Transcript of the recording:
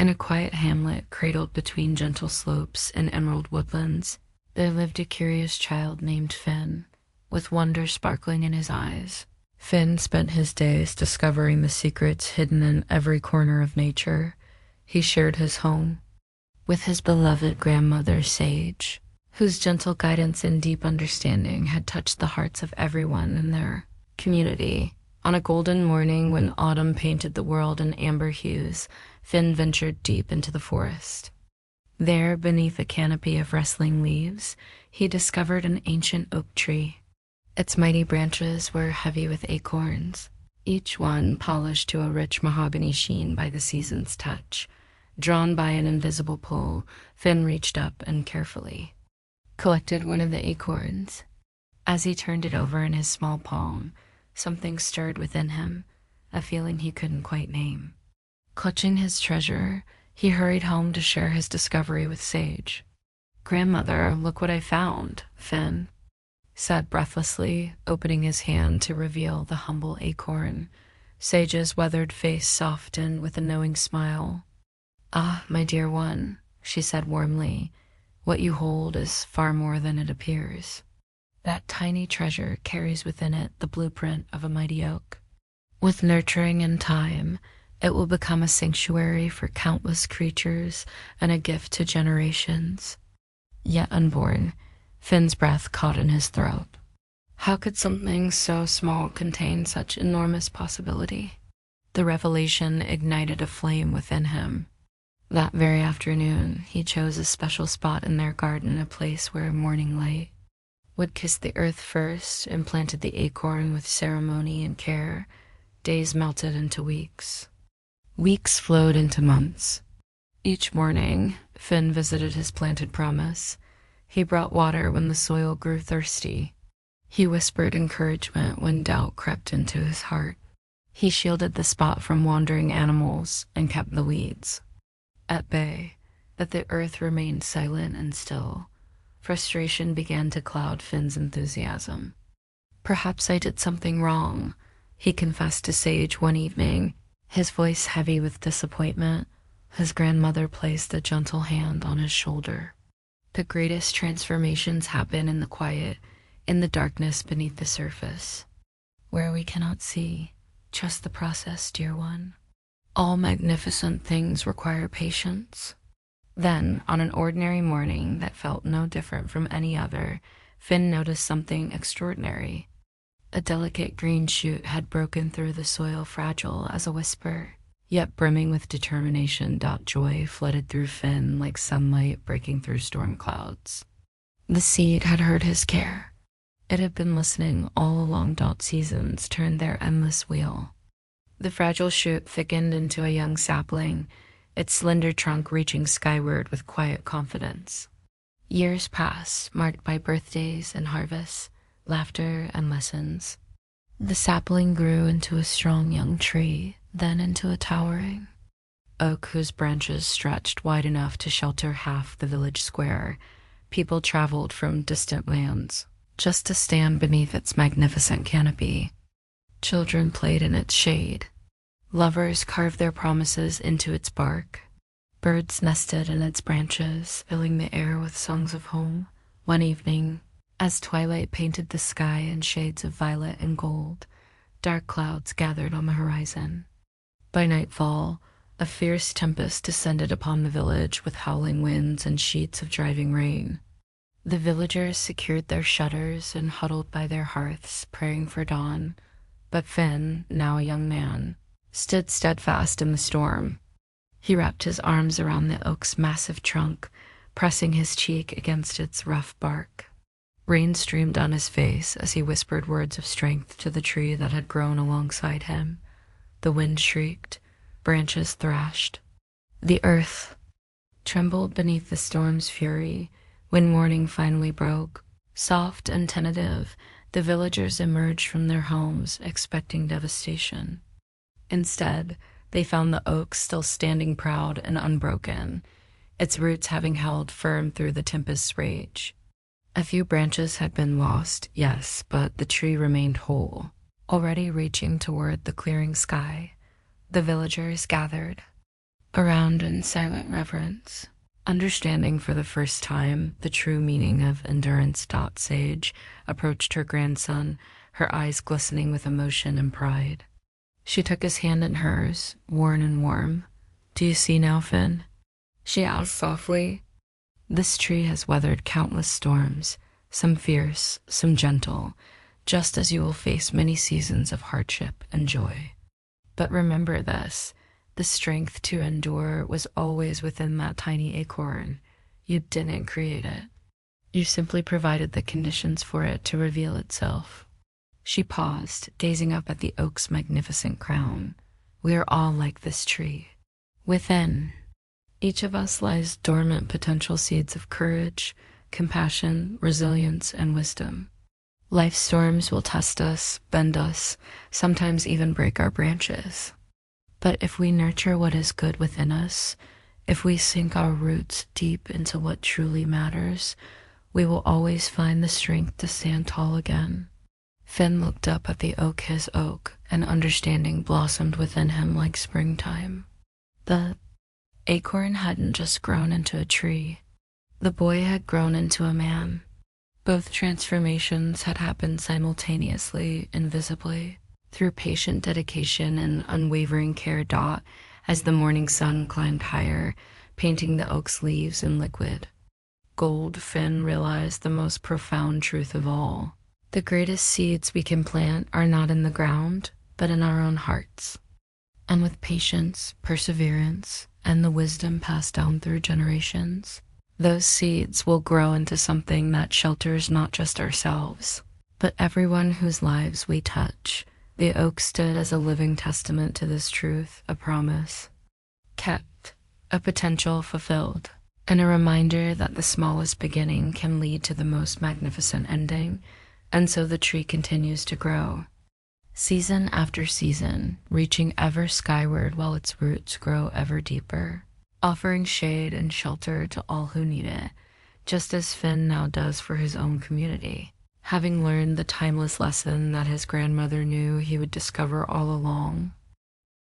In a quiet hamlet cradled between gentle slopes and emerald woodlands, there lived a curious child named Finn, with wonder sparkling in his eyes. Finn spent his days discovering the secrets hidden in every corner of nature. He shared his home with his beloved grandmother, Sage, whose gentle guidance and deep understanding had touched the hearts of everyone in their community. On a golden morning when autumn painted the world in amber hues, Finn ventured deep into the forest. There, beneath a canopy of rustling leaves, he discovered an ancient oak tree. Its mighty branches were heavy with acorns, each one polished to a rich mahogany sheen by the season's touch. Drawn by an invisible pull, Finn reached up and carefully collected one of the acorns. As he turned it over in his small palm, something stirred within him, a feeling he couldn't quite name. Clutching his treasure, he hurried home to share his discovery with Sage. "Grandmother, look what I found," Finn said breathlessly, opening his hand to reveal the humble acorn. Sage's weathered face softened with a knowing smile. "Ah, my dear one," she said warmly, "what you hold is far more than it appears. That tiny treasure carries within it the blueprint of a mighty oak. With nurturing and time, it will become a sanctuary for countless creatures and a gift to generations." Yet unborn, Finn's breath caught in his throat. How could something so small contain such enormous possibility? The revelation ignited a flame within him. That very afternoon, he chose a special spot in their garden, a place where morning light would kiss the earth first, and planted the acorn with ceremony and care. Days melted into weeks. Weeks flowed into months. Each morning, Finn visited his planted promise. He brought water when the soil grew thirsty. He whispered encouragement when doubt crept into his heart. He shielded the spot from wandering animals and kept the weeds at bay, that the earth remained silent and still. Frustration began to cloud Finn's enthusiasm. "Perhaps I did something wrong," he confessed to Sage one evening, his voice heavy with disappointment. His grandmother placed a gentle hand on his shoulder. "The greatest transformations happen in the quiet, in the darkness beneath the surface, where we cannot see. Trust the process, dear one. All magnificent things require patience." Then, on an ordinary morning that felt no different from any other, Finn noticed something extraordinary. A delicate green shoot had broken through the soil, fragile as a whisper, yet brimming with determination. Joy flooded through Finn like sunlight breaking through storm clouds. The seed had heard his care. It had been listening all along. Seasons turned their endless wheel. The fragile shoot thickened into a young sapling, its slender trunk reaching skyward with quiet confidence. Years passed, marked by birthdays and harvests, laughter and lessons. The sapling grew into a strong young tree, then into a towering oak whose branches stretched wide enough to shelter half the village square. People traveled from distant lands just to stand beneath its magnificent canopy. Children played in its shade. Lovers carved their promises into its bark. Birds nested in its branches, filling the air with songs of home. One evening, as twilight painted the sky in shades of violet and gold, dark clouds gathered on the horizon. By nightfall, a fierce tempest descended upon the village with howling winds and sheets of driving rain. The villagers secured their shutters and huddled by their hearths, praying for dawn. But Finn, now a young man, stood steadfast in the storm. He wrapped his arms around the oak's massive trunk, pressing his cheek against its rough bark. Rain streamed on his face as he whispered words of strength to the tree that had grown alongside him. The wind shrieked, branches thrashed. The earth trembled beneath the storm's fury. When morning finally broke, soft and tentative, the villagers emerged from their homes, expecting devastation. Instead, they found the oak still standing proud and unbroken, its roots having held firm through the tempest's rage. A few branches had been lost, yes, but the tree remained whole. Already reaching toward the clearing sky, the villagers gathered. around in silent reverence. Understanding for the first time the true meaning of endurance, Sage approached her grandson, her eyes glistening with emotion and pride. She took his hand in hers, worn and warm. "Do you see now, Finn?" she asked softly. "This tree has weathered countless storms, some fierce, some gentle, just as you will face many seasons of hardship and joy. But remember this, the strength to endure was always within that tiny acorn. You didn't create it. You simply provided the conditions for it to reveal itself." She paused, gazing up at the oak's magnificent crown. "We are all like this tree. Within each of us lies dormant potential seeds of courage, compassion, resilience, and wisdom. Life's storms will test us, bend us, sometimes even break our branches. But if we nurture what is good within us, if we sink our roots deep into what truly matters, we will always find the strength to stand tall again." Finn looked up at the oak, his oak, and understanding blossomed within him like springtime. The acorn hadn't just grown into a tree. The boy had grown into a man. Both transformations had happened simultaneously, invisibly, through patient dedication and unwavering care. As the morning sun climbed higher, painting the oak's leaves in liquid gold, Finn realized the most profound truth of all. The greatest seeds we can plant are not in the ground, but in our own hearts. And with patience, perseverance, and the wisdom passed down through generations, those seeds will grow into something that shelters not just ourselves, but everyone whose lives we touch. The oak stood as a living testament to this truth, a promise kept, a potential fulfilled, and a reminder that the smallest beginning can lead to the most magnificent ending. And so the tree continues to grow, season after season, reaching ever skyward while its roots grow ever deeper, offering shade and shelter to all who need it, just as Finn now does for his own community, having learned the timeless lesson that his grandmother knew he would discover all along.